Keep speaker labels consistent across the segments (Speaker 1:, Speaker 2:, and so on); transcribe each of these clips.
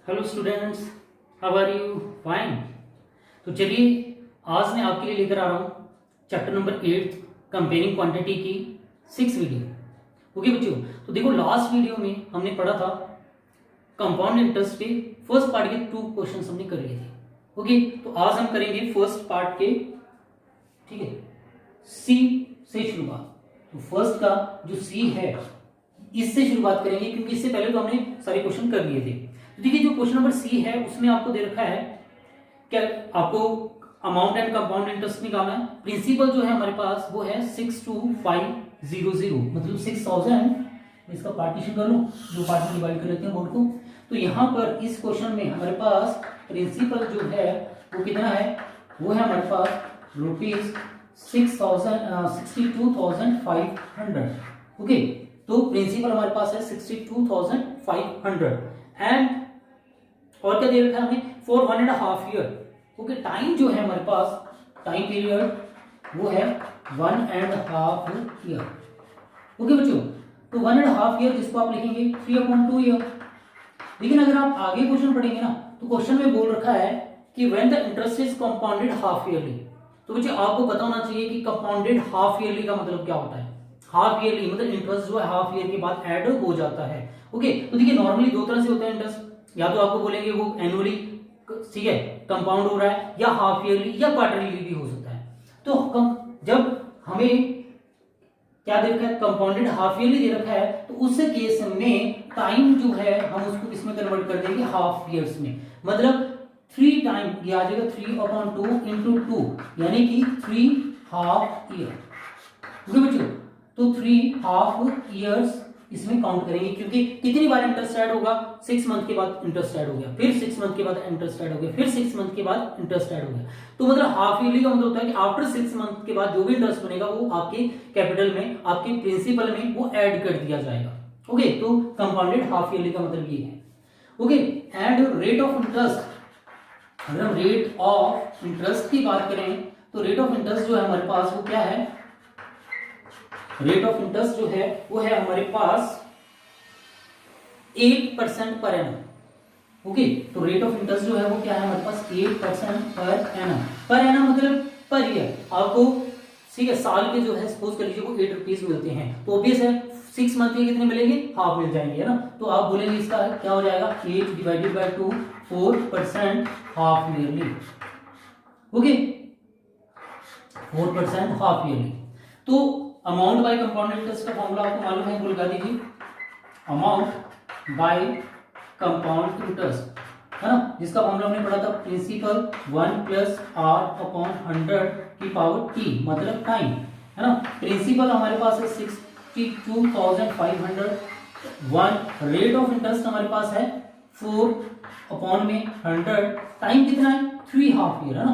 Speaker 1: Hello students, how are you? Fine. तो चलिए आज मैं आपके लिए लेकर आ रहा हूँ चैप्टर नंबर 8 कंपेयरिंग क्वांटिटी की 6 वीडियो। ओके बच्चों, तो देखो लास्ट वीडियो में हमने पढ़ा था कंपाउंड इंटरेस्ट के फर्स्ट पार्ट के 2 क्वेश्चंस हमने कर लिए थे। ओके, तो आज हम करेंगे फर्स्ट पार्ट के, ठीक है, सी से शुरुआत। तो फर्स्ट का जो सी है इससे शुरुआत करेंगे क्योंकि इससे पहले तो हमने सारे क्वेश्चन कर लिए थे। तो देखिए जो क्वेश्चन नंबर सी है उसमें आपको दे रखा है क्या, आपको अमाउंट एंड कंपाउंड इंटरेस्ट निकालना है। प्रिंसिपल जो है हमारे पास वो है 62500, मतलब 6000। इसका पार्टीशन कर लो, दो पार्ट में डिवाइड कर लेते हैं बोर्ड को। तो यहाँ पर इस क्वेश्चन में हमारे पास प्रिंसिपल जो है वो कितना है, वो है हमारे पास ₹62,500। ओके, तो प्रिंसिपल हमारे पास है 62,500 एंड और क्या दे रखा है हमें, फॉर 1.5 ईयर। ओके, टाइम जो है हमारे पास, टाइम पीरियड वो है 1.5 ईयर। ओके बच्चों, तो 1.5 ईयर जिसको आप लिखेंगे 3/2 ईयर। लेकिन अगर आप आगे क्वेश्चन पढ़ेंगे ना तो क्वेश्चन में बोल रखा है कि when the interest is compounded half yearly. तो बच्चों आपको पता होना चाहिए कि कंपाउंडेड हाफ ईयरली का मतलब क्या होता है। हाफ ईयरली मतलब इंटरेस्ट जो है हाफ ईयर के बाद ऐड हो जाता है। ओके, तो देखिए नॉर्मली दो तरह से होता है इंटरेस्ट, या तो आपको बोलेंगे वो एनुअली, ठीक है, कंपाउंड हो रहा है, या हाफ ईयरली या क्वार्टरली भी हो सकता है। तो जब हमें क्या दे रखा है, कंपाउंडेड हाफ ईयरली दे रखा है, तो उस केस में टाइम जो है हम उसको किसमें कन्वर्ट कर देंगे, हाफ ईयर्स में। मतलब 3 टाइम ये आ जाएगा 3/2 इंटू 2 यानी कि 3 हाफ ईयर। ओके बच्चों, तो 3 हाफ ईयर्स इसमें काउंट करेंगे क्योंकि कितनी बार इंटरेस्ट ऐड होगा, 6 मंथ के बाद इंटरेस्ट ऐड हो गया, फिर 6 मंथ के बाद इंटरेस्ट ऐड हो गया, फिर 6 मंथ के बाद इंटरेस्ट ऐड हो गया। तो मतलब हाफ ईयरली का मतलब होता है कि आफ्टर 6 मंथ के बाद जो भी इंटरेस्ट बनेगा वो आपके कैपिटल में, आपके प्रिंसिपल में वो ऐड कर दिया जाएगा। ओके, तो कंपाउंडेड हाफ ईयरली का मतलब ये है। Okay, and rate of interest, अगर हम रेट ऑफ इंटरेस्ट की बात करें तो रेट ऑफ इंटरेस्ट जो है हमारे पास वो क्या है, रेट ऑफ इंटरेस्ट जो है वो है हमारे पास 8% पर एनम। ओके, तो रेट ऑफ इंटरेस्ट जो है वो क्या है हमारे पास 8% पर एनम। पर एनम मतलब पर ईयर। आपको ठीक है साल के जो है सपोज कर लीजिए वो 8 रुपीज मिलते हैं, तो ऑब्वियस है 6 मंथ के कितने मिलेंगे, हाफ मिल जाएंगे, है ना। तो आप बोलेंगे इसका क्या हो जाएगा, 8 divided by 2, 4% half yearly. Okay, 4% half yearly. तो अमाउंट बाय कंपाउंड इंटरेस्ट का फॉर्मूला आपको मालूम है, बोल दीजिए, अमाउंट बाय कंपाउंड इंटरेस्ट, है ना, जिसका फॉर्मूला हमने पढ़ा था प्रिंसिपल 1 + r/100 की पावर t, मतलब टाइम, है ना। प्रिंसिपल हमारे पास है 62,500, रेट ऑफ इंटरेस्ट हमारे पास है 4/100, टाइम कितना है 3 हाफ ईयर, है ना।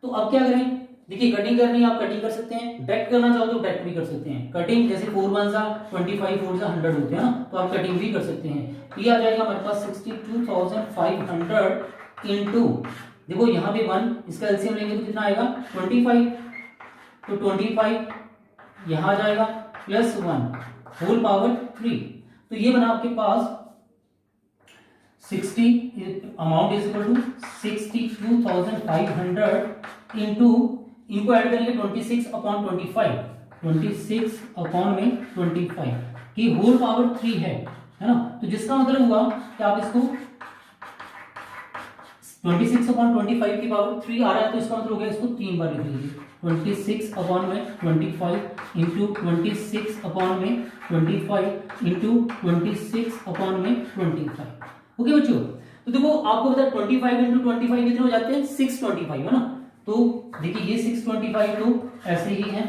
Speaker 1: तो अब क्या करें, देखिए कटिंग करनी है, आप कटिंग कर सकते हैं, डायरेक्ट करना चाहो तो डायरेक्ट भी कर सकते हैं। कटिंग जैसे 4 1 25, 4 100 होते हैं ना, तो आप कटिंग भी कर सकते हैं। तो ये आ जाएगा हमारे पास 62,500 इंटू, देखो यहाँ पे 1, इसका एलसीएम लेंगे तो कितना आएगा 25, तो 25 यहाँ आ जाएगा प्लस 1 होल पावर 3। तो ये बना आपके पास 60, amount is equal to 62,500 into, इनको ऐड करेंगे 26/25, 26/25 की होल पावर 3 है ना। तो जिसका मतलब हुआ कि आप इसको 26/25 की पावर 3 आ रहा है, तो इसका मतलब हो गया इसको 3 बार लिख लीजिए, 26/25 इंटू 26/25 इंटू 26/25। ओके बच्चों, तो देखो आपको पता है 25 इंटू 25 कितने हो जाते हैं, 625, है ना। तो देखिए ये 625 तो ऐसे ही है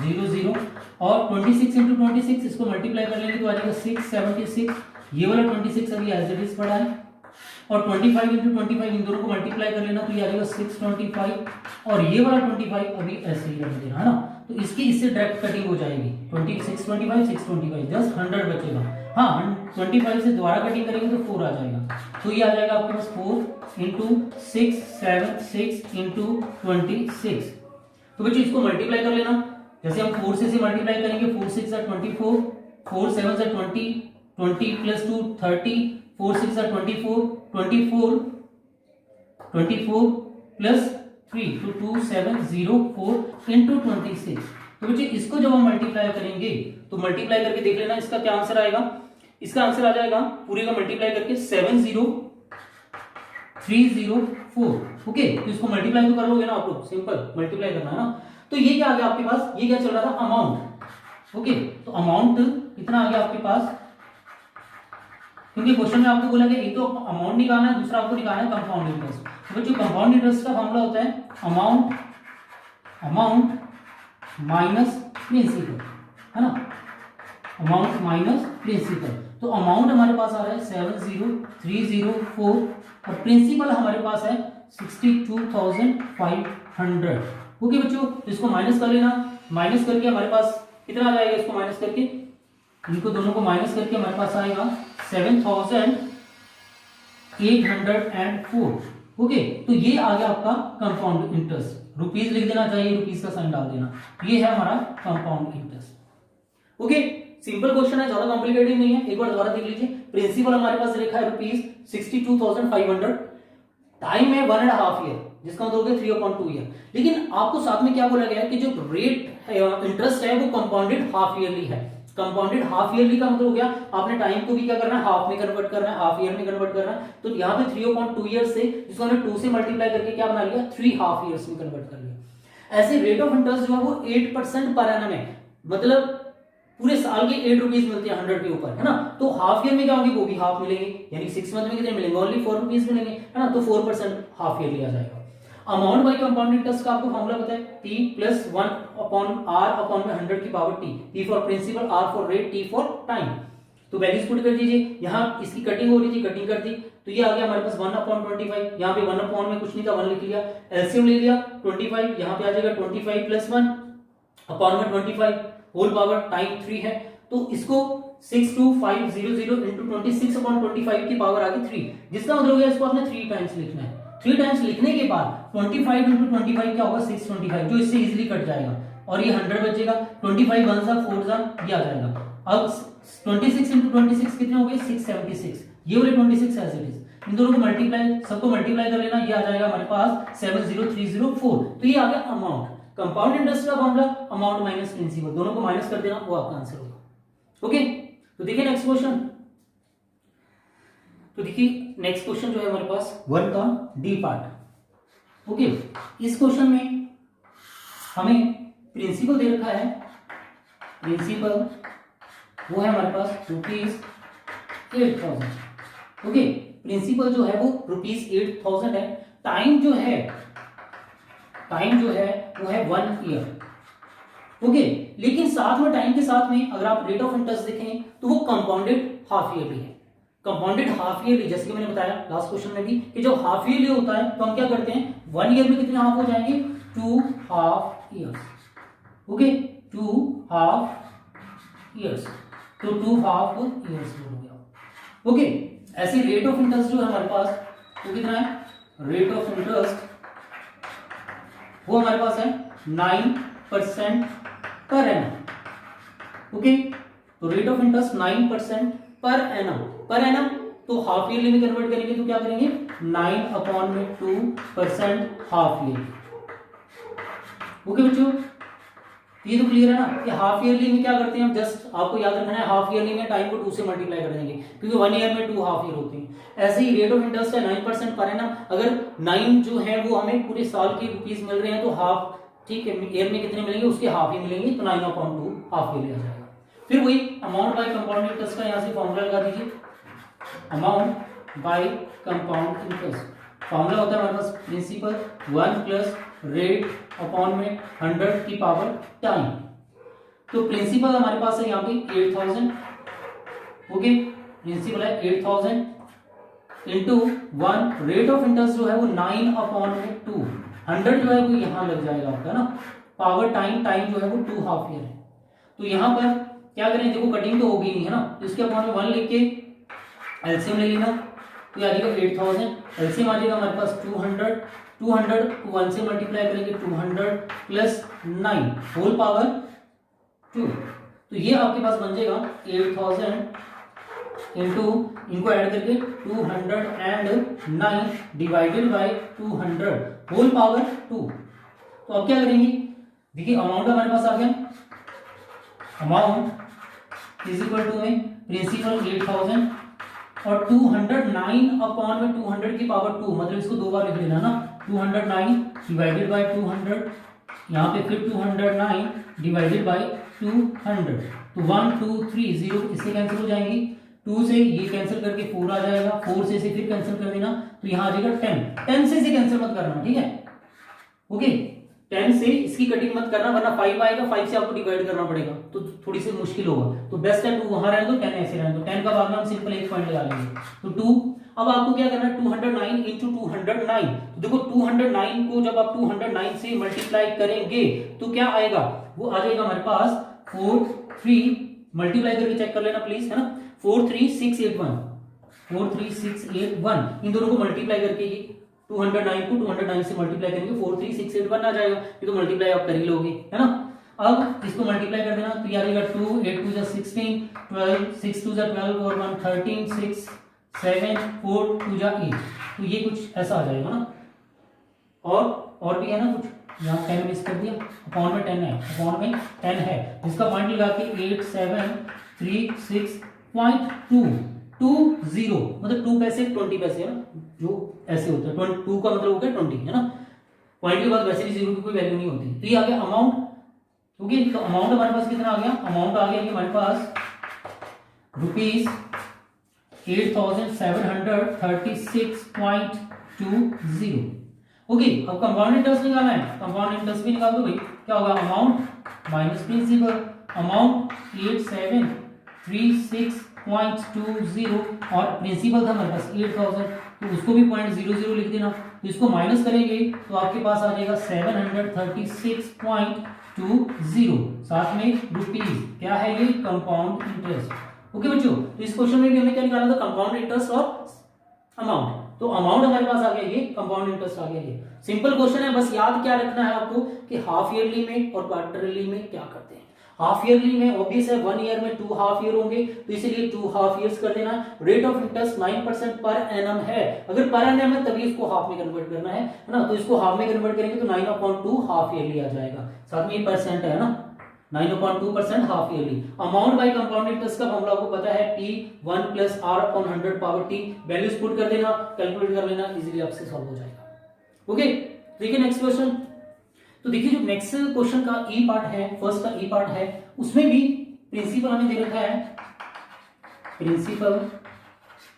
Speaker 1: 0 0, और 26 इंटू 26 इसको मल्टीप्लाई कर लेंगे तो आ जाएगा 676। ये वाला 26 अभी एज इट इज पड़ा है, और 25 इंटू 25 इन दोनों को मल्टीप्लाई कर लेना तो ये आ जाएगा 625, और ये वाला 25 अभी ऐसे ही रख देना, है ना। तो इसकी इससे डायरेक्ट कटिंग हो जाएगी, 625 625 जस्ट 100 बचेगा। हाँ, 25 से दोबारा कटिंग करेंगे तो 4 आ जाएगा, तो ये आ जाएगा आपके पास 4 इंटू 676 इंटू 26। तो बच्चों इसको मल्टीप्लाई कर लेना, जैसे हम 4 से मल्टीप्लाई करेंगे, 4 6 24, 4 7 20, 20 + 2 30, 4 6 24, 24 प्लस 3 तो 2704 इंटू 26। तो बच्चे इसको जब हम मल्टीप्लाई करेंगे तो मल्टीप्लाई करके देख लेना इसका क्या आंसर आएगा। इसका आंसर आ जाएगा पूरे का मल्टीप्लाई करके 70304। ओके, तो इसको मल्टीप्लाई तो कर लोगे ना आप लोग, सिंपल मल्टीप्लाई करना है ना। तो ये क्या आ गया आपके पास, ये क्या चल रहा था, अमाउंट। ओके, तो अमाउंट कितना आ गया आपके पास, क्योंकि क्वेश्चन में आपको बोला गया एक तो अमाउंट निकालना है, दूसरा आपको निकालना है कंपाउंड इंटरेस्ट। तो बच्चों कंपाउंड इंटरेस्ट का फॉर्मूला होता है अमाउंट माइनस प्रिंसिपल, है ना, अमाउंट माइनस प्रिंसिपल। तो अमाउंट हमारे पास आ रहा है 70304 और प्रिंसिपल हमारे पास है 62,500। ओके बच्चों, तो इसको माइनस कर लेना, माइनस करके हमारे पास कितना आ जाएगा, इसको माइनस करके, इनको दोनों को माइनस करके हमारे पास आएगा 7,804। ओके, तो ये आ गया आपका कंपाउंड इंटरेस्ट। रुपीस लिख देना चाहिए, रुपीस का साइन डाल देना। ये है हमारा compound interest. Okay, simple question है, ज्यादा कॉम्प्लिकेटेड नहीं है। एक बार दोबारा देख लीजिए। प्रिंसिपल हमारे पास लिखा है रुपीस 62,500, टाइम है 1.5 ईयर, जिसका मतलब हो गया 3/2 ईयर। लेकिन आपको साथ में क्या बोला गया है कि जो रेट इंटरेस्ट है वो कंपाउंडेड हाफ ईयरली है। कंपाउंडेड हाफ ईयरली का मतलब हो गया आपने टाइम को भी क्या करना है, हाफ में कन्वर्ट करना है, हाफ ईयर में कन्वर्ट करना है। तो यहाँ पे 3/2 ईयर से, जिसको हमने 2 से मल्टीप्लाई करके क्या बना लिया, 3 हाफ ईयर्स में कन्वर्ट कर लिया। ऐसे रेट ऑफ इंटरेस्ट जो है वो 8% पर एनम है, मतलब पूरे साल के 8 रुपीज मिलते हैं 100 के ऊपर, है ना। तो हाफ ईयर में क्या होंगे, वो भी हाफ मिलेंगे, यानी 6 मंथ में कितने मिलेंगे, ओनली 4 रुपीज मिलेंगे, है ना। तो 4% हाफ ईयरली आ जाएगा। अमाउंट बाय कंपाउंड इंटरेस्ट का आपको फॉर्मूला पता है, T plus 1 upon R upon में 100 की power T, P for principal, R for rate, T for time. तो वैल्यूज पुट कर दीजिए। यहाँ इसकी कटिंग हो रही थी, कटिंग कर दी, तो ये आ गया हमारे पास 1/25। यहाँ पे 1 अपॉन में कुछ नहीं था, 1 लिख लिया, एलसीएम ले लिया 25, यहाँ पे आ जाएगा 25 प्लस 1 अपॉन में 25 होल पावर, टाइम 3 है, तो इसको 62500 इंटू 26/25 की पावर आ गई 3, जिसका मतलब हो गया इसको आपने 3 टाइम्स लिखना है। 3 टाइम्स लिखने के बाद 25 इंटू 25 क्या होगा, 625, जो इससे इजीली कट जाएगा और ये 100 बचेगा। 25 1 सा 4 सा ये आ जाएगा। अब 26 इंटू 26 कितने हो गए, 676। ये वाले 26 एज इट इज, इन दोनों को मल्टीप्लाई, सबको मल्टीप्लाई कर लेना, ये आ जाएगा हमारे पास 70304। तो ये आ गया अमाउंट। कंपाउंड इंटरेस्ट का फॉर्मूला अमाउंट माइनस प्रिंसिपल, दोनों को माइनस कर देना, वो आपका आंसर होगा। ओके, तो देखिए नेक्स्ट क्वेश्चन। तो देखिए नेक्स्ट क्वेश्चन जो है हमारे पास 1 का डी पार्ट। ओके, इस क्वेश्चन में हमें प्रिंसिपल दे रखा है, प्रिंसिपल वो है हमारे पास ₹8,000। ओके, प्रिंसिपल जो है वो ₹8,000 है। टाइम जो है वो है 1 ईयर। ओके, लेकिन साथ में टाइम के साथ में अगर आप रेट ऑफ इंटरेस्ट देखें तो वो कंपाउंडेड हाफ ईयरली है। कंपाउंडेड हाफ ईयरली, जैसे कि मैंने बताया लास्ट क्वेश्चन में भी कि जब हाफ ईयरली होता है तो हम क्या करते हैं, 1 ईयर में कितने हाफ हो जाएंगे, 2 half years. Okay, 2 half years, तो 2 हाफ ईयर्स हो गया। ओके, ऐसे रेट ऑफ इंटरेस्ट जो है हमारे पास वो कितना है, रेट ऑफ इंटरेस्ट वो हमारे पास है 9% पर एनम। ओके, तो rate of interest 9% per annum. Per annum तो हाफ ईयरली में कन्वर्ट करेंगे तो क्या करेंगे, 9/2% हाफ ईयरली। ओके बच्चों, ये तो क्लियर है ना कि हाफ ईयरली में क्या करते हैं हम, जस्ट आपको याद रखना है हाफ ईयरली में टाइम को 2 से मल्टीप्लाई कर देंगे, क्योंकि 1 ईयर में 2 हाफ ईयर होते हैं। ऐसे ही रेट ऑफ इंटरेस्ट है 9% पर एनम। अगर 9 जो है वो हमें पूरे साल के रुपीस मिल रहे हैं तो हाफ, ठीक है, ईयर में कितने मिलेंगे, उसके हाफ ही मिलेंगे, तो 9/2 हाफ ईयरली आ जाएगा। फिर वही अमाउंट बाय कंपाउंड इंटरेस्ट का यहाँ से फॉर्मूला लगा दीजिए, amount by compound interest. Formula होता है हमारे पास प्रिंसिपल 1 प्लस रेट अपॉन में 100 की पावर टाइम। तो प्रिंसिपल हमारे पास है यहाँ पे 8,000। ओके, प्रिंसिपल है 8,000 इंटू 1, रेट ऑफ इंटरेस्ट जो है वो 9/2, 100 जो है वो यहाँ लग जाएगा आपका ना, पावर टाइम, टाइम जो है वो 2 हाफ ईयर है। तो यहाँ पर क्या करें, देखो कटिंग तो होगी नहीं, है ना, तो इसके अपॉन में 1 लिख के एलसीएम ले लेना, तो आ जाएगा 8,000, एलसीएम आ जाएगा हमारे पास 200 को 1 से मल्टीप्लाई करेंगे, 200 प्लस 9 होल पावर 2, तो ये आपके पास बन जाएगा 8,000 इंटू इनको ऐड करके 209 डिवाइडेड बाय 200 होल पावर 2। तो अब क्या करेंगे, देखिए अमाउंट हमारे पास आ गया, अमाउंट इज इक्वल टू में प्रिंसिपल 8000 और 209 अपॉन में 200 की पावर 2, मतलब इसको दो बार लिख लेना ना, 209 डिवाइडेड बाय 200, यहाँ पे फिर 209 डिवाइडेड बाय 200। तो 1 2 3 0 इससे कैंसिल हो जाएंगी, 2 से ये कैंसिल करके 4 आ जाएगा, 4 से इसे फिर कैंसिल कर देना तो यहाँ आ जाएगा 10, 10 से इसे कैंसिल मत करना, ठीक है, ओके 10 से इसकी कटिंग मत करना वरना 5 आएगा, 5 से आपको डिवाइड करना पड़ेगा तो थोड़ी सी मुश्किल होगा, तो बेस्ट है 2 वहां रहने दो, 10 ऐसे रहने दो, 10 का बाद में हम सिंपल एक पॉइंट लगा लेंगे तो 2। अब आपको क्या करना है, 209 इंटू 209, तो देखो 209 को जब आप 209 से मल्टीप्लाई करेंगे तो क्या आएगा, वो आ जाएगा हमारे पास 43, मल्टीप्लाई करके चेक कर लेना प्लीज, है ना, 43681, 43681, इन दोनों को मल्टीप्लाई करके ये 209 को 209 से मल्टीप्लाई करेंगे 43681 आ जाएगा, ये तो मल्टीप्लाई आप कर ही लोगे, है ना। अब इसको मल्टीप्लाई कर देना तो ये आ जाएगा 2 8 2 16 12 6 2 12 और 1 13 6 7 4 2 8, तो ये कुछ ऐसा आ जाएगा ना। और भी है ना कुछ, यहाँ 10 मिस कर दिया, अपॉन में 10 है, अपॉन में 10 है, जिसका पॉइंट लगा के 8736.220, मतलब 2 पैसे 20 पैसे है ना, जो ऐसे होता है 2 का मतलब हो गया 20, है ना, पॉइंट के बाद वैसे भी जीरो की कोई वैल्यू नहीं होती। तो ये आ गया अमाउंट, ओके, तो अमाउंट हमारे पास कितना आ गया, अमाउंट आ गया कि हमारे पास रुपीज 8736.20, ओके। अब कंपाउंड इंटरेस्ट निकालना है, कंपाउंड इंटरेस्ट भी निकाल दो भाई, क्या होगा, अमाउंट माइनस प्रिंसिपल, अमाउंट 8736.20 और प्रिंसिपल था हमारे पास 8000, तो उसको भी 0.00 लिख देना, तो इसको माइनस करेंगे तो आपके पास आ जाएगा 736.20, साथ में रुपीज, क्या है ये, कंपाउंड इंटरेस्ट, ओके बच्चों। तो इस क्वेश्चन में भी हमें क्या निकालना था, कंपाउंड इंटरेस्ट और अमाउंट, तो अमाउंट हमारे पास आ गया ये, कंपाउंड इंटरेस्ट आ गया ये, सिंपल क्वेश्चन है, बस याद क्या रखना है आपको कि हाफ ईयरली में और क्वार्टरली में क्या करते हैं। हाफ ईयरली में ऑब्वियस है 1 ईयर में 2 हाफ ईयर होंगे, तो इसलिए 2 हाफ ईयर्स कर देना। Rate of interest 9% per annum है, अगर पर एनम है तभी इसको हाफ में कन्वर्ट करना है ना, तो इसको हाफ में कन्वर्ट करेंगे तो 9/2 हाफ ईयरली आ जाएगा, साथ में परसेंट है ना, 9/2% half yearly. Amount by compound interest का फॉर्मूला आपको पता है, T1 + R/100 power T, values put कर देना, कैलकुलेट कर लेना, इजीली आपसे सॉल्व हो जाएगा, ओके। देखिए नेक्स्ट क्वेश्चन, तो देखिए जो नेक्स्ट क्वेश्चन का ई पार्ट है, फर्स्ट का ई पार्ट है, उसमें भी प्रिंसिपल हमें दे रखा है, principal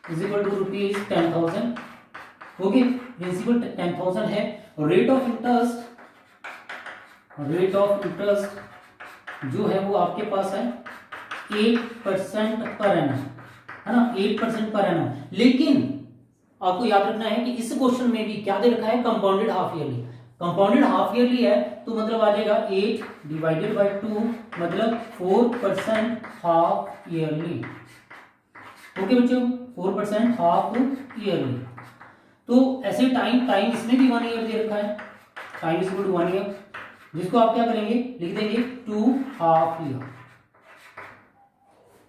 Speaker 1: is equal to rupees 10,000, okay, principal 10,000 है, रेट ऑफ इंटरेस्ट जो है वो आपके पास है 8% पर एनम, है ना, 8% पर एनम, लेकिन आपको याद रखना है कि इस क्वेश्चन में भी क्या दे रखा है, compounded half yearly, compounded half yearly है तो मतलब आ जाएगा 8 डिवाइडेड बाय 2, मतलब 4% हाफ ईयरली, ओके बच्चों, 4% हाफ ईयरली। तो ऐसे टाइम इसमें भी 1 ईयर दे रखा है, time is equal to 1 year, जिसको आप क्या करेंगे, लिख देंगे 2 हाफ ईयर,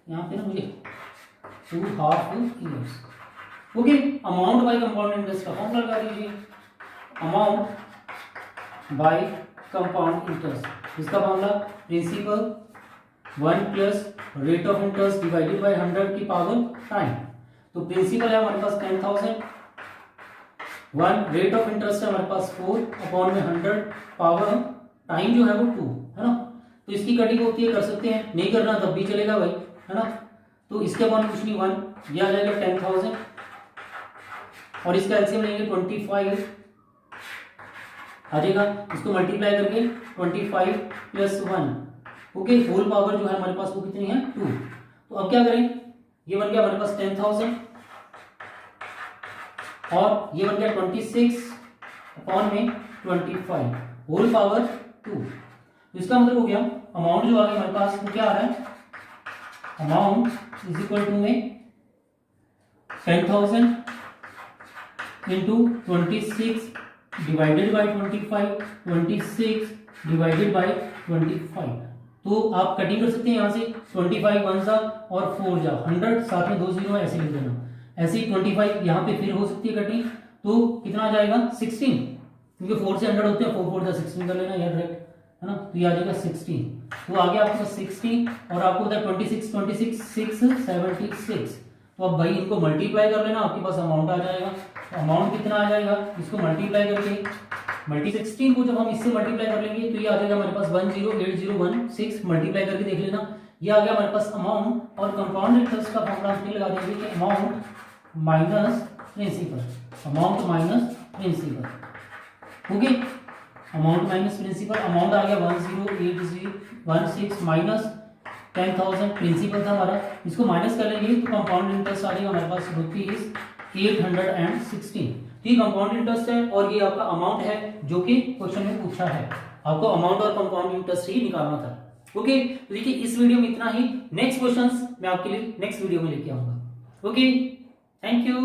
Speaker 1: यहाँ पे ना मुझे 2 half years, okay. Amount by compound interest का फॉर्मूला लगा दीजिए, अमाउंट बाय कंपाउंड इंटरेस्ट, इसका formula principal 1 + rate of interest divided by 100 की पावर टाइम, तो प्रिंसिपल है हमारे पास 10,000, 1 रेट ऑफ इंटरेस्ट है हमारे पास 4 अपॉन में 100 पावर टाइम जो है वो 2, है ना, तो इसकी कटिंग होती है, कर सकते हैं, नहीं करना तब भी चलेगा भाई, है ना, तो इसके अपॉन कुछ नहीं 1, ये आ जाएगा 10,000 और इसका एलसीएम लेंगे 25 आ जाएगा, इसको मल्टीप्लाई करके 25 + 1, ओके, होल पावर जो है हमारे पास वो कितनी है 2। तो अब क्या करें, ये बन गया हमारे पास 10,000 और ये बन गया 26 अपॉन में 25 होल पावर 2, तो इसका मतलब हो गया अमाउंट जो आ गया हमारे पास वो क्या आ रहा है, अमाउंट इज इक्वल टू में 10,000 into 26 divided by 25, 26 divided by 25, तो आप कटिंग कर सकते हैं यहाँ से 25 वन जा और 4 जा 100, साथ में 2 जीरो ऐसे लिख देना। ऐसे ही 25 यहाँ पे फिर हो सकती है कटिंग, तो कितना आ जाएगा 16, क्योंकि 4 से 100 होते हैं, 4 4 जा 16 कर लेना यार डायरेक्ट, है ना। तो ये आ जाएगा 16, तो आगे आपके पास 16 और आपको होता है 26 26 6 76। तो अब भाई इनको मल्टीप्लाई कर लेना, आपके पास अमाउंट आ जाएगा। तो अमाउंट कितना आ जाएगा, इसको मल्टीप्लाई करके 16 को जब हम इससे मल्टीप्लाई कर लेंगे तो ये आ जाएगा हमारे पास 108016, मल्टीप्लाई करके देख लेना, ये आ गया हमारे पास अमाउंट। और कंपाउंड इंटरेस्ट का फॉर्मूला हम लगा देंगे कि amount minus principal, amount minus principal. Okay, amount minus principal, amount आ गया 108016 माइनस 10,000, प्रिंसिपल था हमारा, इसको माइनस कर लेंगे तो कंपाउंड इंटरेस्ट आ जाएगा हमारे पास ₹816। ये कंपाउंड इंटरेस्ट है और ये आपका अमाउंट है जो कि क्वेश्चन में पूछा है, आपको अमाउंट और कंपाउंड इंटरेस्ट ही निकालना था। ओके, तो देखिए इस वीडियो में इतना ही, नेक्स्ट क्वेश्चंस मैं आपके लिए नेक्स्ट वीडियो में लेके आऊंगा। Okay, thank you.